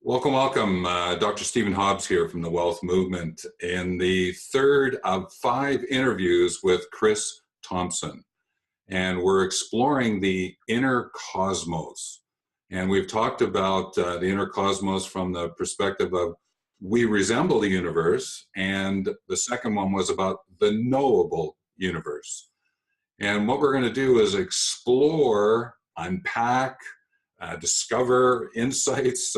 Welcome, welcome. Dr. Stephen Hobbs here from the Wealth Movement in the third of 5 interviews with Chris Thomson. And we're exploring the inner cosmos. And we've talked about the inner cosmos from the perspective of we resemble the universe. And the second one was about the knowable universe. And what we're going to do is explore, unpack, discover insights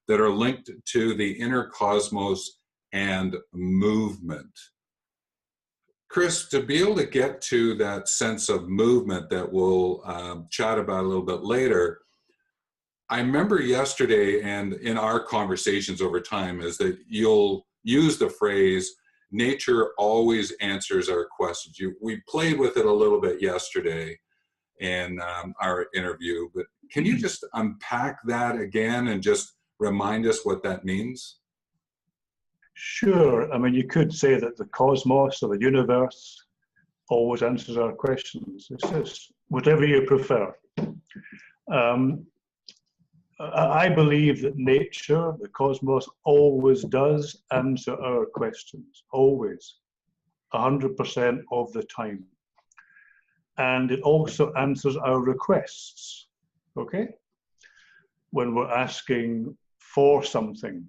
that are linked to the inner cosmos and movement. Chris, to be able to get to that sense of movement that we'll chat about a little bit later, I remember yesterday and in our conversations over time is that you'll use the phrase, nature always answers our questions. We played with it a little bit yesterday in our interview, but can you just unpack that again and just remind us what that means? Sure. I mean, you could say that the cosmos or the universe always answers our questions. It's just whatever you prefer. I believe that nature, the cosmos, always does answer our questions, always, 100% of the time. And it also answers our requests, okay? When we're asking for something.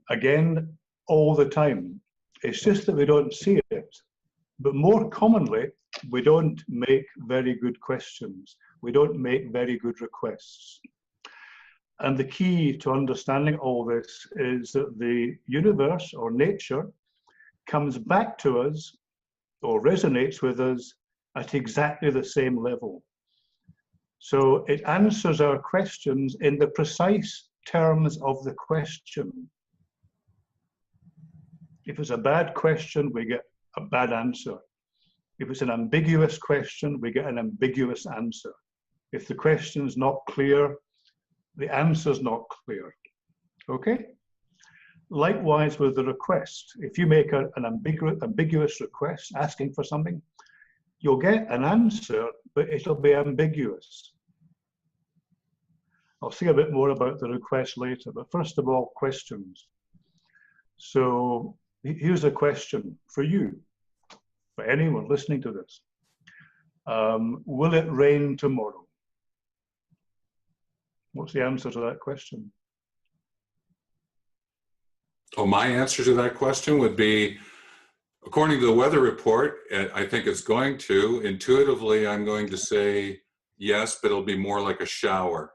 Again, all the time. It's just that we don't see it. But more commonly, we don't make very good questions. We don't make very good requests. And the key to understanding all this is that the universe or nature comes back to us or resonates with us at exactly the same level. So it answers our questions in the precise terms of the question. If it's a bad question, we get a bad answer. If it's an ambiguous question, we get an ambiguous answer. If the question is not clear, the answer is not clear. Okay? Likewise with the request. If you make an ambiguous request asking for something, you'll get an answer, but it'll be ambiguous. I'll say a bit more about the request later, but first of all, questions. So here's a question for you, for anyone listening to this. Will it rain tomorrow? What's the answer to that question? Oh, my answer to that question would be, according to the weather report, I think it's going to. Intuitively, I'm going to say yes, but it'll be more like a shower.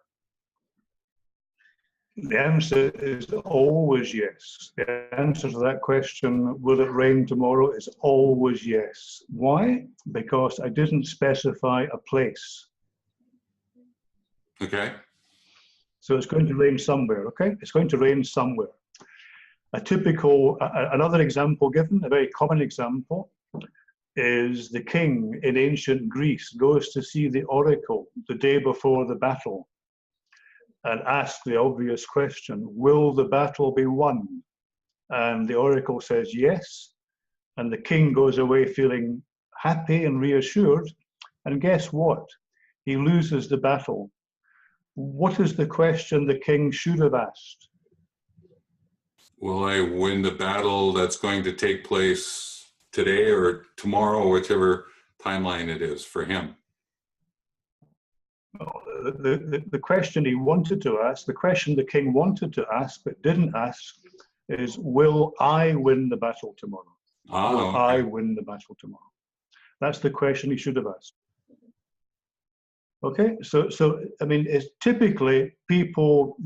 The answer is always yes. The answer to that question, will it rain tomorrow, is always yes. Why? Because I didn't specify a place. Okay. So it's going to rain somewhere, okay? It's going to rain somewhere. Another example given, a very common example, is the king in ancient Greece goes to see the oracle the day before the battle and asks the obvious question, will the battle be won? And the oracle says yes, and the king goes away feeling happy and reassured, and guess what? He loses the battle. What is the question the king should have asked? Will I win the battle that's going to take place today or tomorrow, whichever timeline it is for him? The question he wanted to ask, the question the king wanted to ask but didn't ask is, will I win the battle tomorrow? Will Okay. I win the battle tomorrow? That's the question he should have asked. Okay, so I mean, it's typically people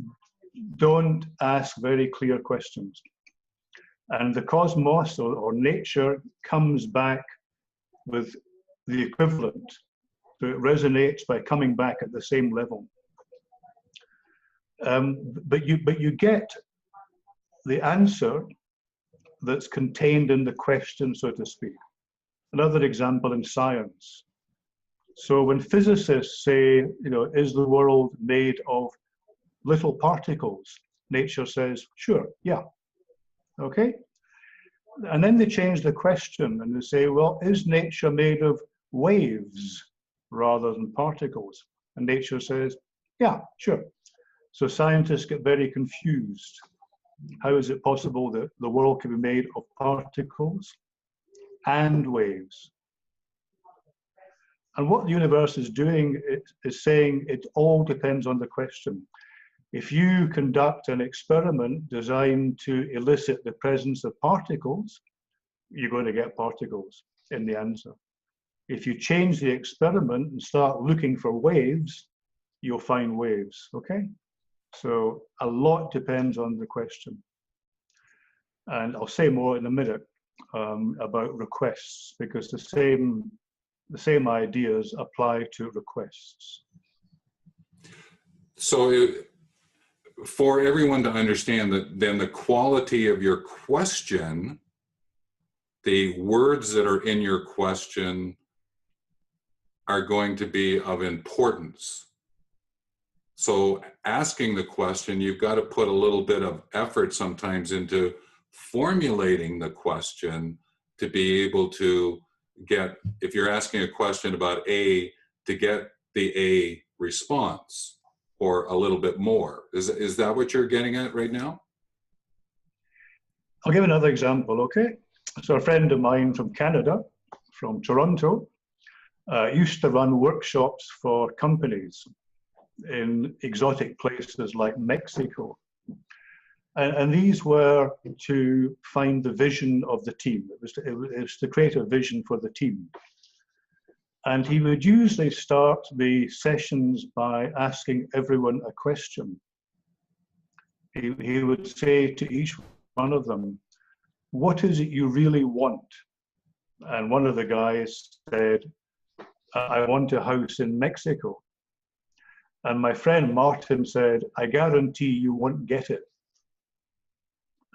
don't ask very clear questions. And the cosmos or nature comes back with the equivalent. So it resonates by coming back at the same level. But you get the answer that's contained in the question, so to speak. Another example in science. So when physicists say, is the world made of little particles? Nature says, sure, yeah. Okay? And then they change the question and they say, well, is nature made of waves rather than particles? And nature says, yeah, sure. So scientists get very confused. How is it possible that the world can be made of particles and waves? And what the universe is doing is saying it all depends on the question. If you conduct an experiment designed to elicit the presence of particles, you're going to get particles in the answer. If you change the experiment and start looking for waves, you'll find waves, okay? So a lot depends on the question. And I'll say more in a minute about requests, because the same ideas apply to requests. So for everyone to understand that, then the quality of your question, the words that are in your question are going to be of importance. So asking the question, you've got to put a little bit of effort sometimes into formulating the question to be able to get, if you're asking a question about A, to get the A response or a little bit more. Is that what you're getting at right now? I'll give another example, okay? So a friend of mine from Canada, from Toronto, used to run workshops for companies in exotic places like Mexico. And these were to find the vision of the team. It was to create a vision for the team. And he would usually start the sessions by asking everyone a question. He would say to each one of them, what is it you really want? And one of the guys said, I want a house in Mexico. And my friend Martin said, I guarantee you won't get it.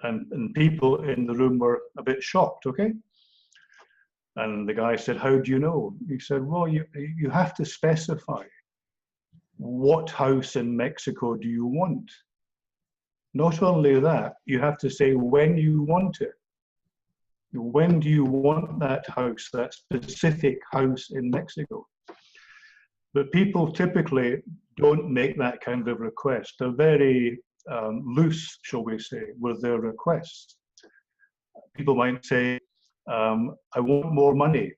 And people in the room were a bit shocked, okay? And the guy said, how do you know? He said, well, you have to specify what house in Mexico do you want? Not only that, you have to say when you want it. When do you want that house, that specific house in Mexico? But people typically don't make that kind of request. They're very loose, shall we say, with their requests. People might say, I want more money.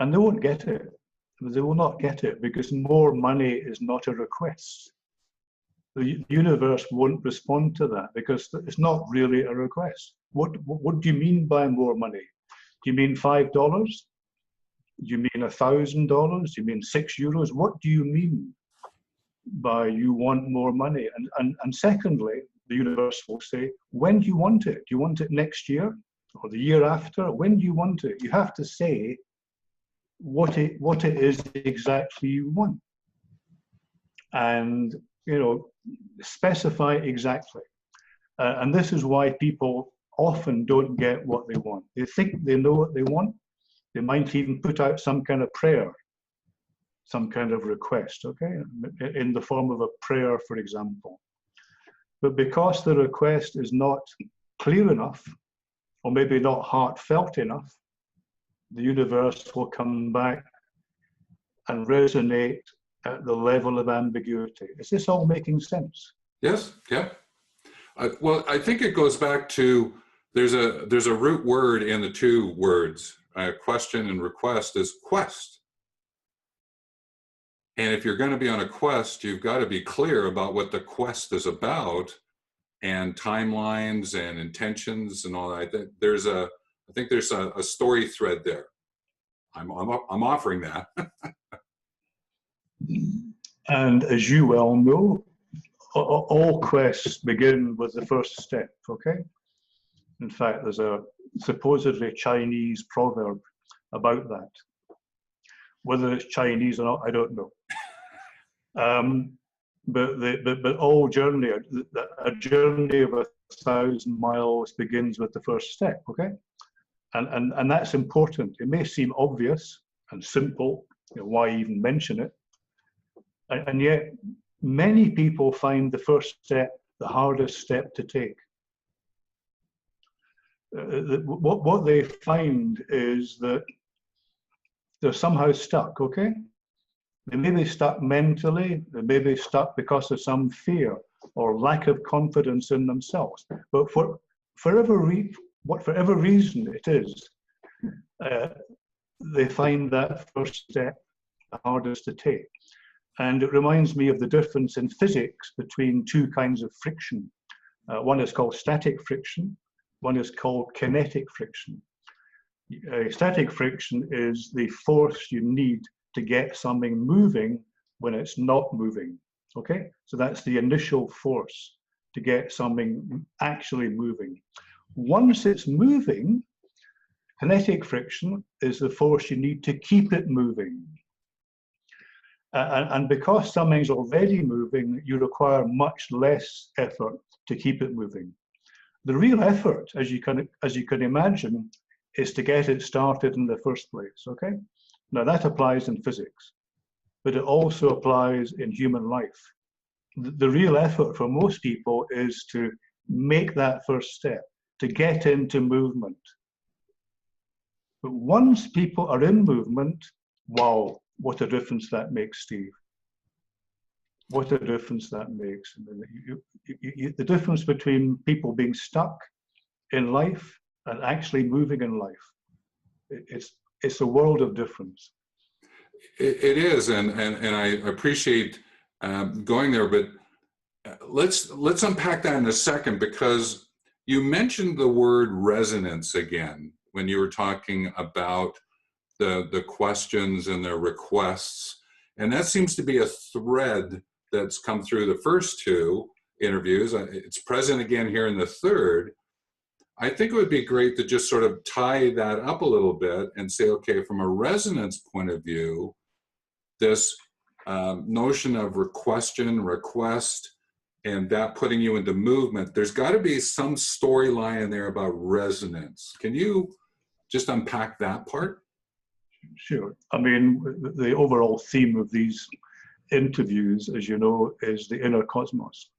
And they won't get it. They will not get it because more money is not a request. The universe won't respond to that because it's not really a request. What do you mean by more money? Do you mean $5? Do you mean $1,000? Do you mean €6? What do you mean by you want more money? And secondly, the universe will say, when do you want it? Do you want it next year or the year after? When do you want it? You have to say what it is exactly you want. And, you know, specify exactly. And this is why people often don't get what they want. They think they know what they want. They might even put out some kind of prayer, some kind of request, okay, in the form of a prayer, for example. But because the request is not clear enough, or maybe not heartfelt enough, the universe will come back and resonate at the level of ambiguity. Is this all making sense? Yes, yeah. Well, I think it goes back to, there's a root word in the two words, question and request, is quest. And if you're going to be on a quest, you've got to be clear about what the quest is about, and timelines and intentions and all that. I think there's a story thread there. I'm offering that. And as you well know, all quests begin with the first step, okay? In fact, there's a supposedly Chinese proverb about that. Whether it's Chinese or not, I don't know. But all journey, a journey of 1,000 miles begins with the first step, okay? And that's important. It may seem obvious and simple, you know, why even mention it? And yet, many people find the first step the hardest step to take. What they find is that they're somehow stuck, okay? They may be stuck mentally, they may be stuck because of some fear or lack of confidence in themselves. But for whatever reason it is, they find that first step the hardest to take. And it reminds me of the difference in physics between two kinds of friction. One is called static friction, one is called kinetic friction. Static friction is the force you need to get something moving when it's not moving, okay? So that's the initial force to get something actually moving. Once it's moving, kinetic friction is the force you need to keep it moving. And because something's already moving, you require much less effort to keep it moving. The real effort, as you can imagine, is to get it started in the first place, okay? Now that applies in physics, but it also applies in human life. The real effort for most people is to make that first step, to get into movement. But once people are in movement, wow, what a difference that makes, Steve. What a difference that makes. The difference between people being stuck in life and actually moving in life, it's a world of difference. It is, and I appreciate going there, but let's unpack that in a second, because you mentioned the word resonance again when you were talking about the questions and the requests, and that seems to be a thread that's come through the first two interviews. It's present again here in the third. I think it would be great to just sort of tie that up a little bit and say, okay, from a resonance point of view, this notion of request, and that putting you into movement, there's got to be some storyline in there about resonance. Can you just unpack that part? Sure. I mean, the overall theme of these interviews, as you know, is the inner cosmos.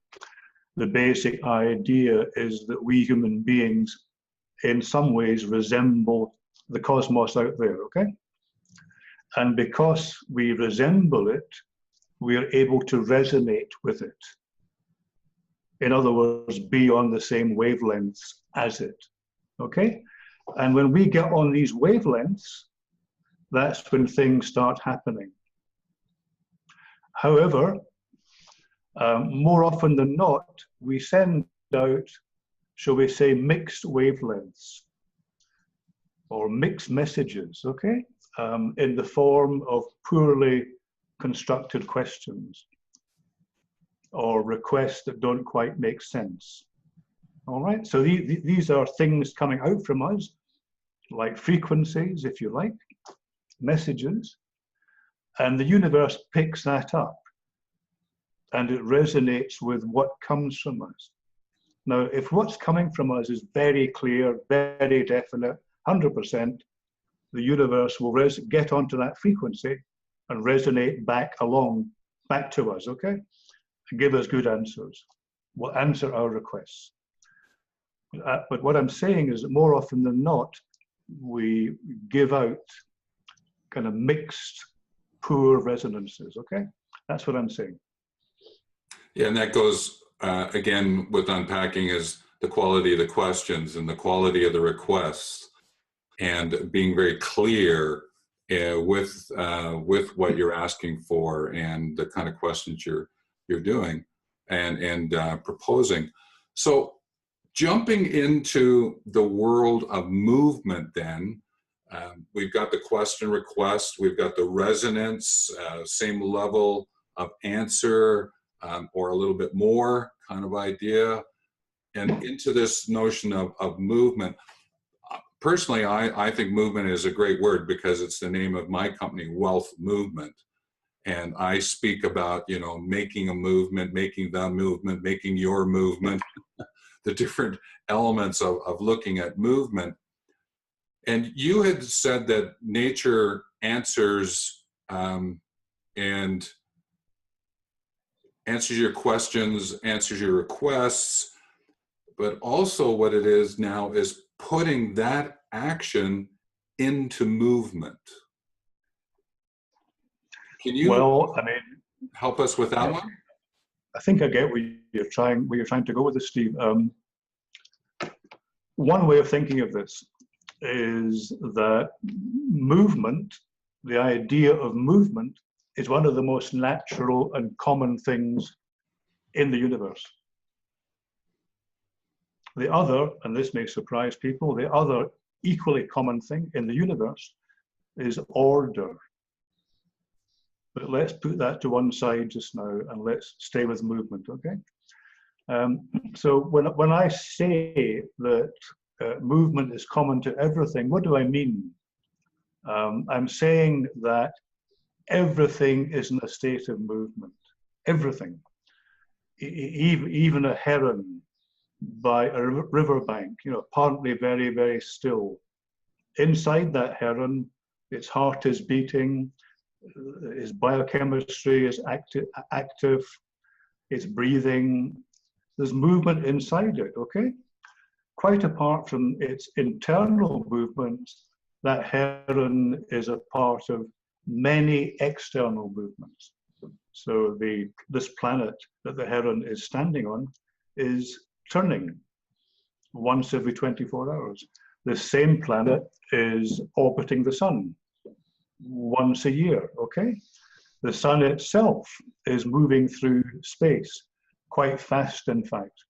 The basic idea is that we human beings, in some ways, resemble the cosmos out there, okay? And because we resemble it, we are able to resonate with it. In other words, be on the same wavelengths as it, okay? And when we get on these wavelengths, that's when things start happening. However, more often than not, we send out, shall we say, mixed wavelengths or mixed messages, okay? In the form of poorly constructed questions or requests that don't quite make sense. All right, so these are things coming out from us, like frequencies, if you like, messages, and the universe picks that up and it resonates with what comes from us. Now, if what's coming from us is very clear, very definite, 100%, the universe will get onto that frequency and resonate back to us, okay? And give us good answers. Will answer our requests. But what I'm saying is that more often than not, we give out kind of mixed, poor resonances, okay? That's what I'm saying. Yeah, and that goes, again, with unpacking is the quality of the questions and the quality of the requests, and being very clear with what you're asking for and the kind of questions you're doing and proposing. So jumping into the world of movement then, we've got the question request, we've got the resonance, same level of answer or a little bit more kind of idea, and into this notion of movement. Personally, I think movement is a great word because it's the name of my company, Wellth Movement. And I speak about, you know, making a movement, making the movement, making your movement, the different elements of looking at movement. And you had said that nature answers and answers your questions, answers your requests, but also what it is now is putting that action into movement. Can you Well, I mean, help us with that yeah, one? I think I get where you're trying to go with this, Steve. One way of thinking of this is that movement, the idea of movement, is one of the most natural and common things in the universe. The other, and this may surprise people, the other equally common thing in the universe is order. But let's put that to one side just now and let's stay with movement, okay? So when I say that movement is common to everything, what do I mean? I'm saying that everything is in a state of movement. Everything. Even a heron by a riverbank, you know, apparently very, very still. Inside that heron, its heart is beating, its biochemistry is active, it's breathing. There's movement inside it, okay? Quite apart from its internal movements, that heron is a part of many external movements. So this planet that the heron is standing on is turning once every 24 hours. The same planet is orbiting the sun once a year, okay? The sun itself is moving through space, quite fast in fact.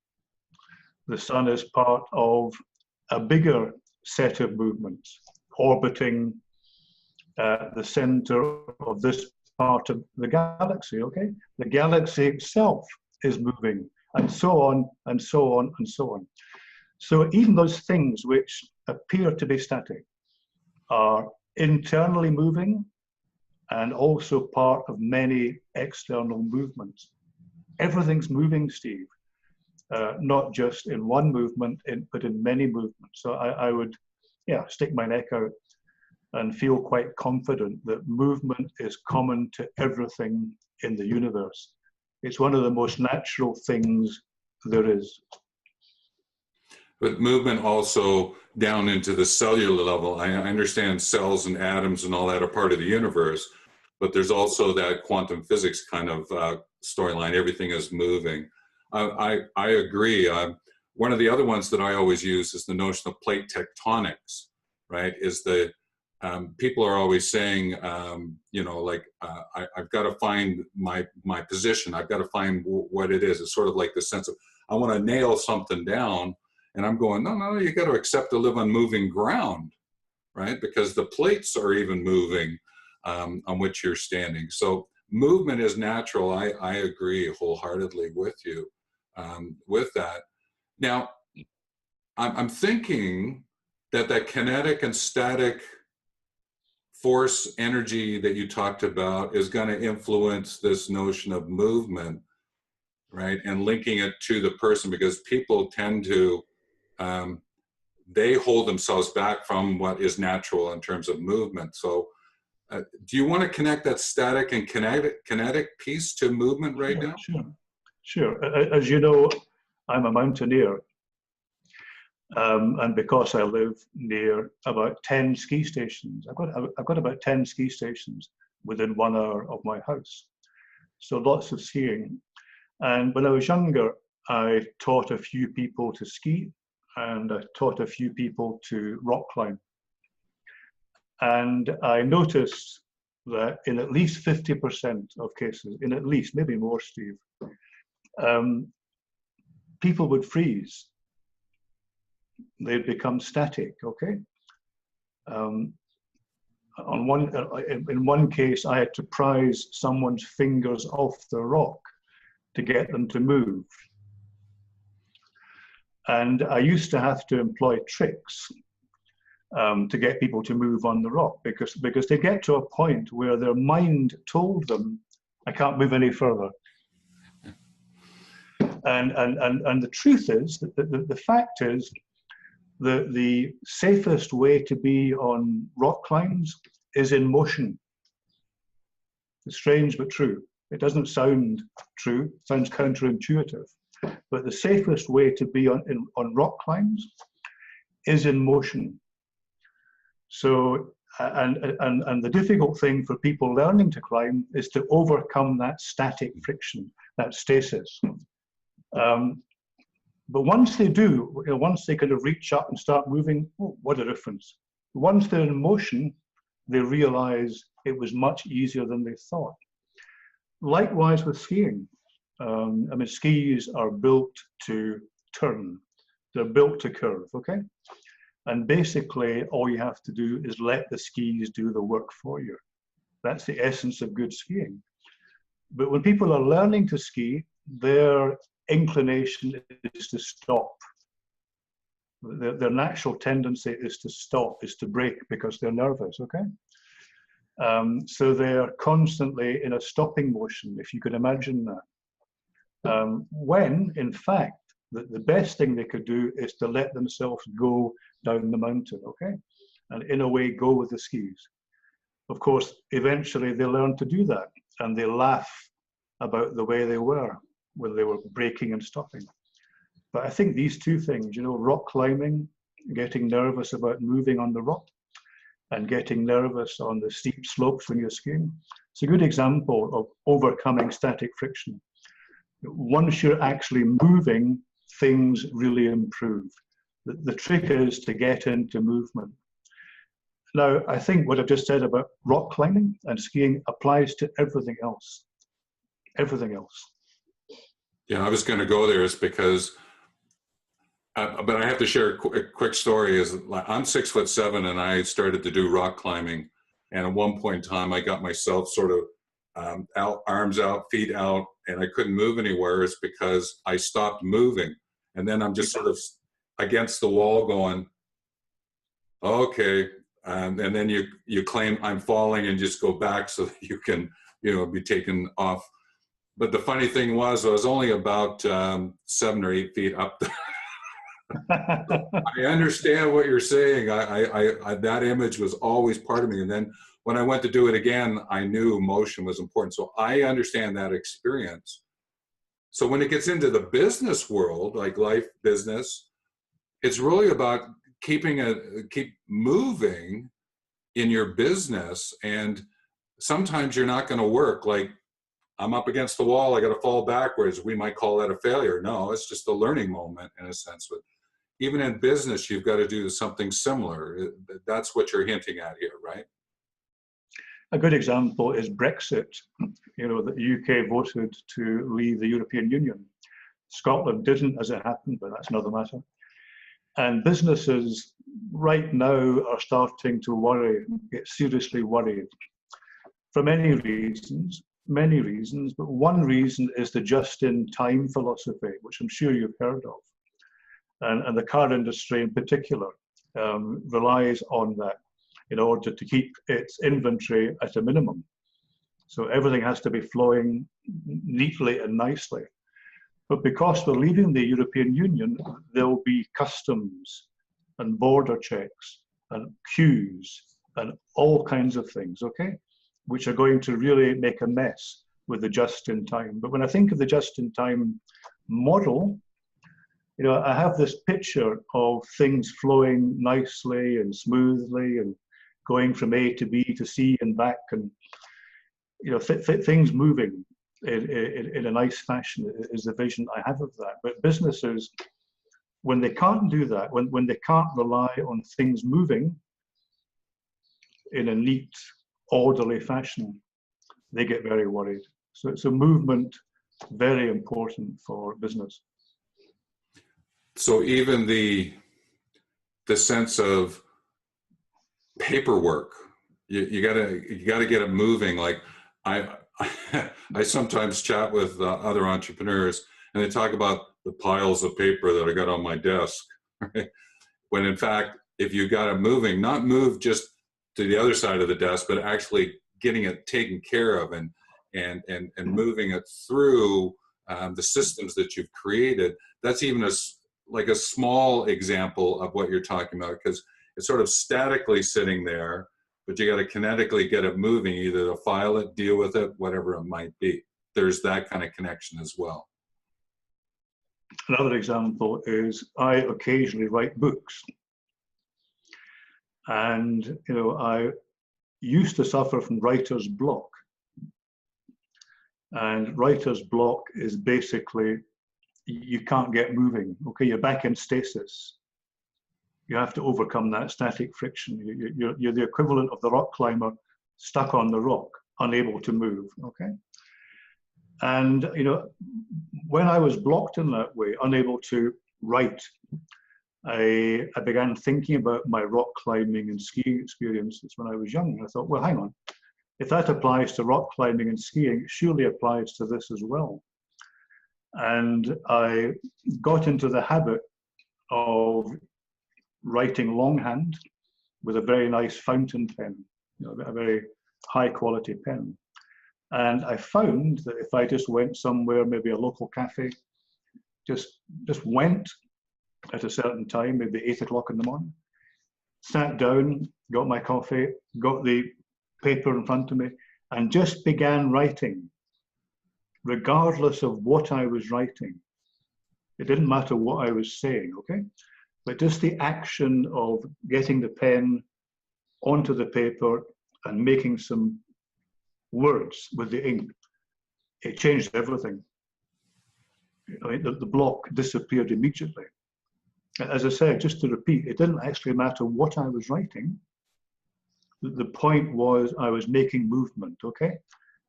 The sun is part of a bigger set of movements, orbiting the center of this part of the galaxy, okay? The galaxy itself is moving, and so on, and so on, and so on. So even those things which appear to be static are internally moving and also part of many external movements. Everything's moving, Steve, not just in one movement, but in many movements. So I would, yeah, stick my neck out and feel quite confident that movement is common to everything in the universe. It's one of the most natural things there is. But movement also down into the cellular level. I understand cells and atoms and all that are part of the universe, but there's also that quantum physics kind of storyline. Everything is moving. I agree. One of the other ones that I always use is the notion of plate tectonics, right? Is the people are always saying, you know, like I've got to find my position. I've got to find what it is. It's sort of like the sense of I want to nail something down. And I'm going, no, you got to accept to live on moving ground, right? Because the plates are even moving on which you're standing. So movement is natural. I agree wholeheartedly with you with that. Now, I'm thinking that kinetic and static force energy that you talked about is going to influence this notion of movement, right? And linking it to the person, because people tend to they hold themselves back from what is natural in terms of movement. So do you want to connect that static and kinetic piece to movement right now? Sure. As you know, I'm a mountaineer. And because I live near about 10 ski stations, I've got about 10 ski stations within 1 hour of my house. So lots of skiing. And when I was younger, I taught a few people to ski, and I taught a few people to rock climb. And I noticed that in at least 50% of cases, in at least, maybe more, Steve, people would freeze. They'd become static, okay? In one case, I had to prise someone's fingers off the rock to get them to move. And I used to have to employ tricks to get people to move on the rock because they get to a point where their mind told them, I can't move any further. And the truth is, the fact is, the safest way to be on rock climbs is in motion. It's strange but true. It doesn't sound true, it sounds counterintuitive. But the safest way to be on rock climbs is in motion. So And the difficult thing for people learning to climb is to overcome that static friction, that stasis. But once they do, once they kind of reach up and start moving, oh, what a difference. Once they're in motion, they realize it was much easier than they thought. Likewise with skiing. I mean, skis are built to turn. They're built to curve, okay? And basically, all you have to do is let the skis do the work for you. That's the essence of good skiing. But when people are learning to ski, their inclination is to stop. Their natural tendency is to stop, is to break because they're nervous, okay? So they're constantly in a stopping motion, if you can imagine that. When, in fact, the best thing they could do is to let themselves go down the mountain, okay? And in a way, go with the skis. Of course, eventually they learn to do that, and they laugh about the way they were when they were breaking and stopping. But I think these two things, you know, rock climbing, getting nervous about moving on the rock, and getting nervous on the steep slopes when you're skiing, it's a good example of overcoming static friction. Once you're actually moving, things really improve. The trick is to get into movement. Now, I think what I've just said about rock climbing and skiing applies to everything else. Everything else. Yeah, I was going to go there is because, but I have to share a quick story. Is I'm 6'7" and I started to do rock climbing, and at one point in time I got myself sort of out, arms out, feet out, and I couldn't move anywhere. It's because I stopped moving, and then I'm just sort of against the wall going, okay, and then you claim I'm falling and just go back so that you can, you know, be taken off. But the funny thing was, I was only about 7 or 8 feet up. I understand what you're saying. I that image was always part of me. And then when I went to do it again, I knew motion was important. So I understand that experience. So when it gets into the business world, like life business, it's really about keep moving in your business. And sometimes you're not going to work. Like, I'm up against the wall, I got to fall backwards. We might call that a failure. No, it's just a learning moment in a sense. But even in business, you've got to do something similar. That's what you're hinting at here, right? A good example is Brexit. You know, the UK voted to leave the European Union. Scotland didn't, as it happened, but that's another matter. And businesses right now are starting to worry, get seriously worried for many reasons, but one reason is the just-in-time philosophy, which I'm sure you've heard of. And the car industry in particular relies on that in order to keep its inventory at a minimum. So everything has to be flowing neatly and nicely. But because we're leaving the European Union, there'll be customs and border checks and queues and all kinds of things, okay? Which are going to really make a mess with the just-in-time. But when I think of the just-in-time model, you know, I have this picture of things flowing nicely and smoothly and going from A to B to C and back, and you know, things moving in a nice fashion is the vision I have of that. But businesses, when they can't do that, when they can't rely on things moving in a neat, orderly fashion, they get very worried. So it's a movement, very important for business. So even the sense of paperwork, you gotta get it moving. Like I sometimes chat with other entrepreneurs, and they talk about the piles of paper that I got on my desk, right? When in fact, if you got it moving, not move just to the other side of the desk, but actually getting it taken care of and moving it through the systems that you've created. That's even like a small example of what you're talking about, because it's sort of statically sitting there, but you got to kinetically get it moving, either to file it, deal with it, whatever it might be. There's that kind of connection as well. Another example is I occasionally write books. And, you know, I used to suffer from writer's block. And writer's block is basically, you can't get moving. Okay, you're back in stasis. You have to overcome that static friction. You're the equivalent of the rock climber stuck on the rock, unable to move, okay? And, you know, when I was blocked in that way, unable to write, I began thinking about my rock climbing and skiing experiences when I was young. I thought, well, hang on, if that applies to rock climbing and skiing, it surely applies to this as well. And I got into the habit of writing longhand with a very nice fountain pen, you know, a very high quality pen. And I found that if I just went somewhere, maybe a local cafe, just went at a certain time, maybe 8 o'clock in the morning, sat down, got my coffee, got the paper in front of me, and just began writing, regardless of what I was writing. It didn't matter what I was saying, okay? But just the action of getting the pen onto the paper and making some words with the ink, it changed everything. I mean, the block disappeared immediately. As I said, just to repeat, it didn't actually matter what I was writing. The point was I was making movement, okay?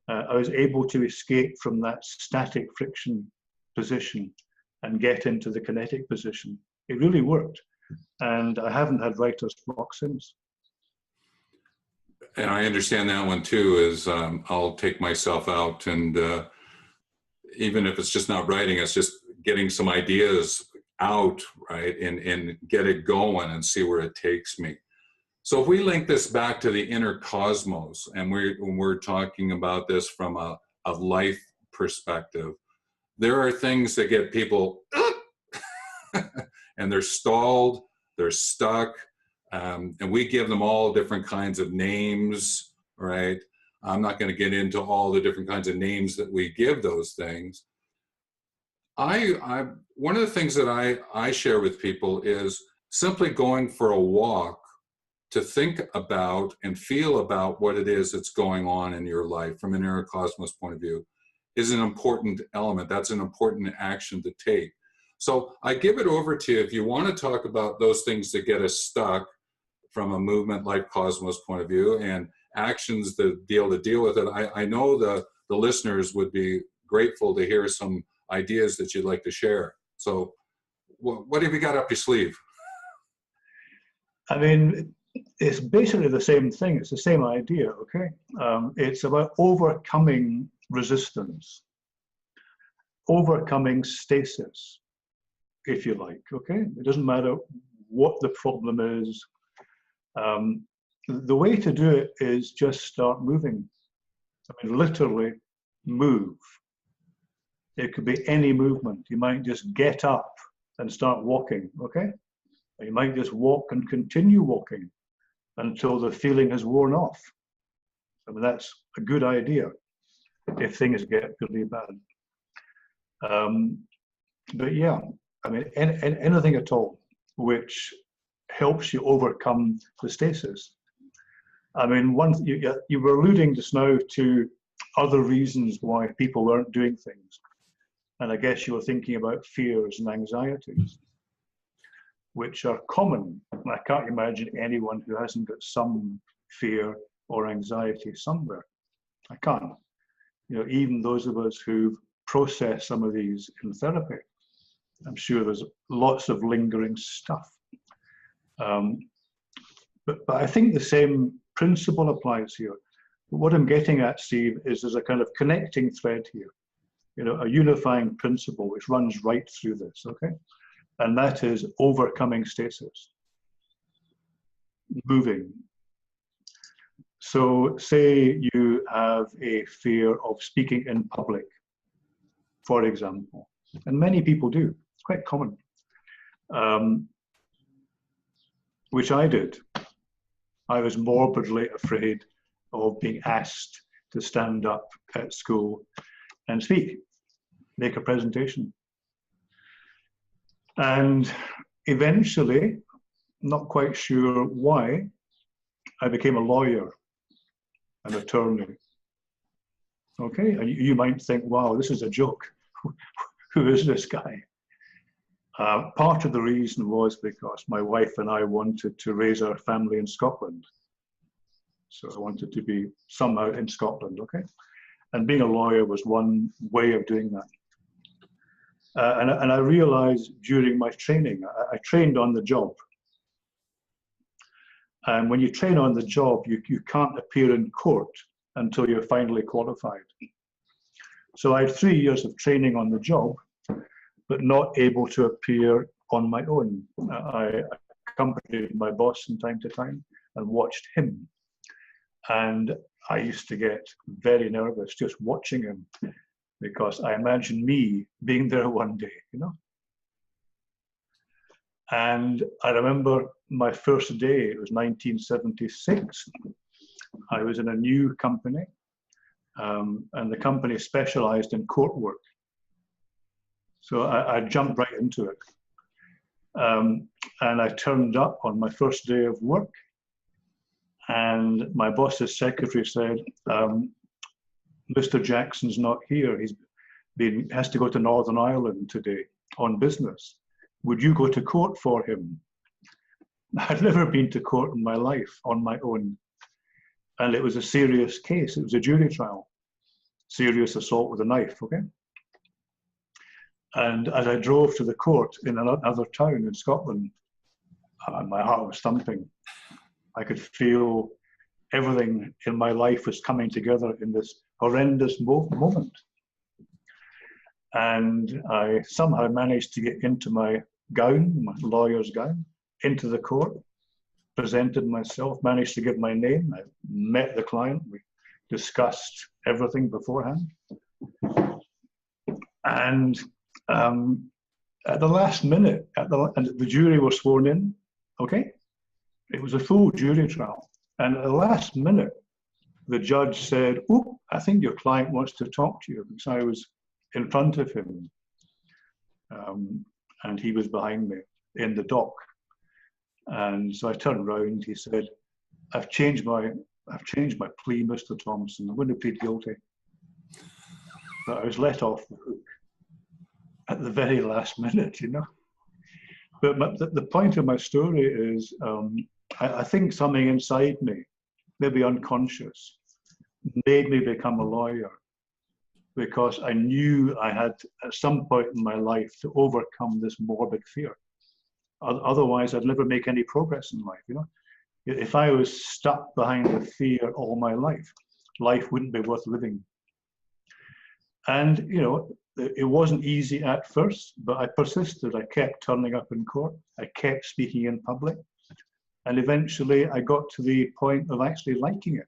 I was able to escape from that static friction position and get into the kinetic position. It really worked. And I haven't had writer's block since. And I understand that one too, is I'll take myself out, and even if it's just not writing, it's just getting some ideas out, right? And get it going and see where it takes me. So if we link this back to the inner cosmos, and when we're talking about this from a life perspective, there are things that get people and they're stalled, they're stuck, and we give them all different kinds of names, right? I'm not going to get into all the different kinds of names that we give those things. One of the things that I share with people is simply going for a walk to think about and feel about what it is that's going on in your life from an inner cosmos point of view is an important element. That's an important action to take. So I give it over to you if you want to talk about those things that get us stuck from a movement life cosmos point of view and actions that deal with it. I know the listeners would be grateful to hear some ideas that you'd like to share. So what have you got up your sleeve? I mean, it's basically the same thing. It's the same idea, okay? It's about overcoming resistance, overcoming stasis, if you like, okay? It doesn't matter what the problem is. The way to do it is just start moving. I mean, literally move. It could be any movement. You might just get up and start walking, okay? Or you might just walk and continue walking until the feeling has worn off. I mean, that's a good idea if things get really bad. But yeah, I mean, anything at all which helps you overcome the stasis. I mean, you were alluding just now to other reasons why people weren't doing things. And I guess you were thinking about fears and anxieties, which are common. And I can't imagine anyone who hasn't got some fear or anxiety somewhere. I can't. You know, even those of us who've processed some of these in therapy, I'm sure there's lots of lingering stuff. But I think the same principle applies here. But what I'm getting at, Steve, is there's a kind of connecting thread here, you know, a unifying principle which runs right through this, okay? And that is overcoming stasis, moving. So say you have a fear of speaking in public, for example, and many people do, it's quite common, which I did. I was morbidly afraid of being asked to stand up at school and speak, make a presentation. And eventually, not quite sure why, I became a lawyer, an attorney. Okay, and you might think, wow, this is a joke. Who is this guy? Part of the reason was because my wife and I wanted to raise our family in Scotland. So I wanted to be somehow in Scotland, okay? And being a lawyer was one way of doing that. And I realized during my training, I trained on the job. And when you train on the job, you can't appear in court until you're finally qualified. So I had 3 years of training on the job, but not able to appear on my own. I accompanied my boss from time to time and watched him. And I used to get very nervous just watching him, because I imagined me being there one day, you know. And I remember my first day, it was 1976. I was in a new company, and the company specialized in court work. So I jumped right into it. And I turned up on my first day of work, and my boss's secretary said, Mr. Jackson's not here. Has to go to Northern Ireland today on business. Would you go to court for him? I'd never been to court in my life on my own. And it was a serious case. It was a jury trial. Serious assault with a knife, okay? And as I drove to the court in another town in Scotland, my heart was thumping. I could feel everything in my life was coming together in this horrendous moment. And I somehow managed to get into my gown, my lawyer's gown, into the court, presented myself, managed to give my name. I met the client. We discussed everything beforehand. And at the last minute, and the jury were sworn in, okay? It was a full jury trial. And at the last minute, the judge said, "Oh, I think your client wants to talk to you," because I was in front of him. And he was behind me in the dock. And so I turned around, he said, I've changed my plea, Mr. Thomson. I'm going to plead guilty. But I was let off the hook at the very last minute, you know. But the point of my story is, I think something inside me, maybe unconscious, made me become a lawyer, because I knew I had at some point in my life to overcome this morbid fear. Otherwise, I'd never make any progress in life, you know. If I was stuck behind the fear all my life, life wouldn't be worth living. And, you know, it wasn't easy at first, but I persisted. I kept turning up in court. I kept speaking in public. And eventually I got to the point of actually liking it.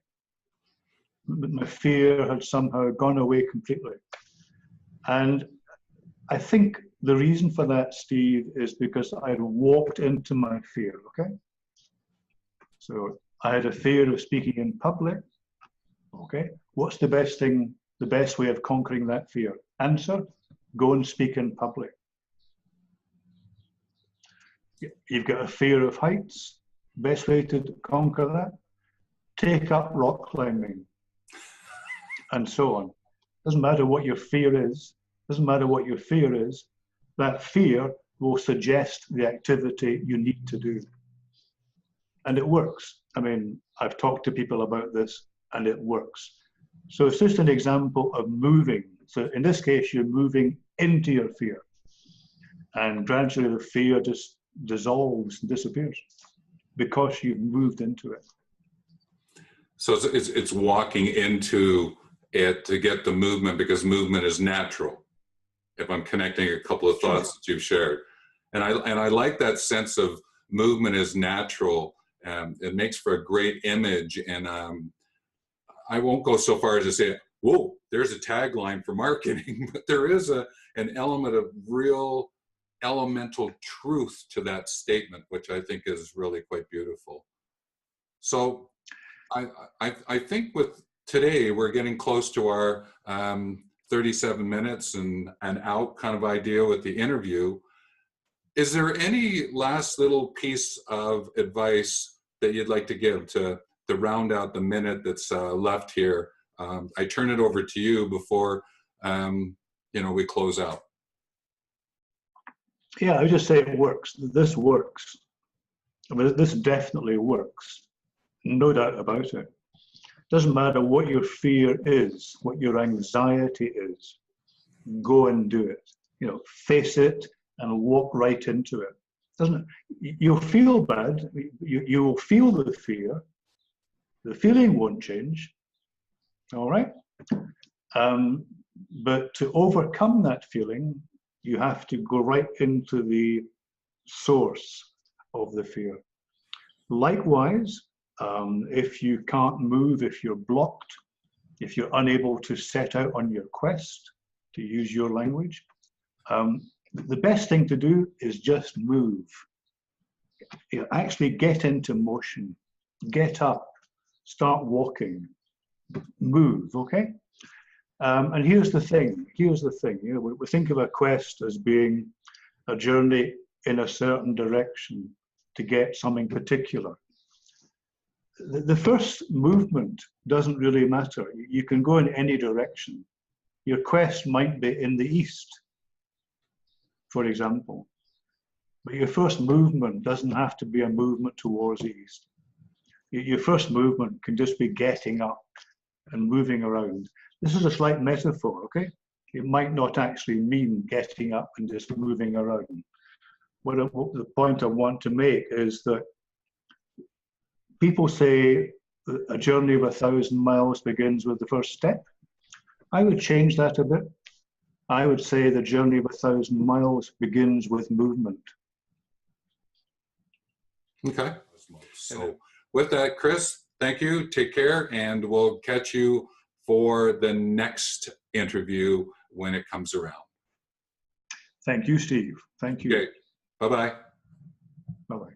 My fear had somehow gone away completely. And I think the reason for that, Steve, is because I had walked into my fear, okay? So I had a fear of speaking in public, okay? What's the best thing, the best way of conquering that fear? Answer, go and speak in public. You've got a fear of heights. Best way to conquer that? Take up rock climbing, and so on. Doesn't matter what your fear is. Doesn't matter what your fear is. That fear will suggest the activity you need to do. And it works. I mean, I've talked to people about this, and it works. So it's just an example of moving. So in this case, you're moving into your fear. And gradually the fear just dissolves and disappears because you've moved into it. So it's walking into it to get the movement, because movement is natural. If I'm connecting a couple of thoughts that you've shared. And I like that sense of movement is natural. It makes for a great image. And I won't go so far as to say, whoa, there's a tagline for marketing, but there is an element of real elemental truth to that statement, which I think is really quite beautiful. So I think with today, we're getting close to our 37 minutes and an out kind of idea with the interview. Is there any last little piece of advice that you'd like to give to to round out the minute that's left here, I turn it over to you before we close out. Yeah, I would just say it works. This works. I mean, this definitely works. No doubt about it. Doesn't matter what your fear is, what your anxiety is. Go and do it. Face it and walk right into it. Doesn't it? You'll feel bad. You will feel the fear. The feeling won't change. All right. But to overcome that feeling, you have to go right into the source of the fear. Likewise, if you can't move, if you're blocked, if you're unable to set out on your quest, to use your language, the best thing to do is just move. Actually get into motion, get up, start walking, move, okay? And here's the thing, we think of a quest as being a journey in a certain direction to get something particular. The first movement doesn't really matter. You can go in any direction. Your quest might be in the east, for example. But your first movement doesn't have to be a movement towards the east. Your first movement can just be getting up and moving around. This is a slight metaphor, okay? It might not actually mean getting up and just moving around. The point I want to make is that people say a journey of 1,000 miles begins with the first step. I would change that a bit. I would say the journey of 1,000 miles begins with movement. Okay. So with that, Chris, thank you. Take care, and we'll catch you for the next interview when it comes around. Thank you, Steve. Thank you. Okay. Bye-bye. Bye-bye.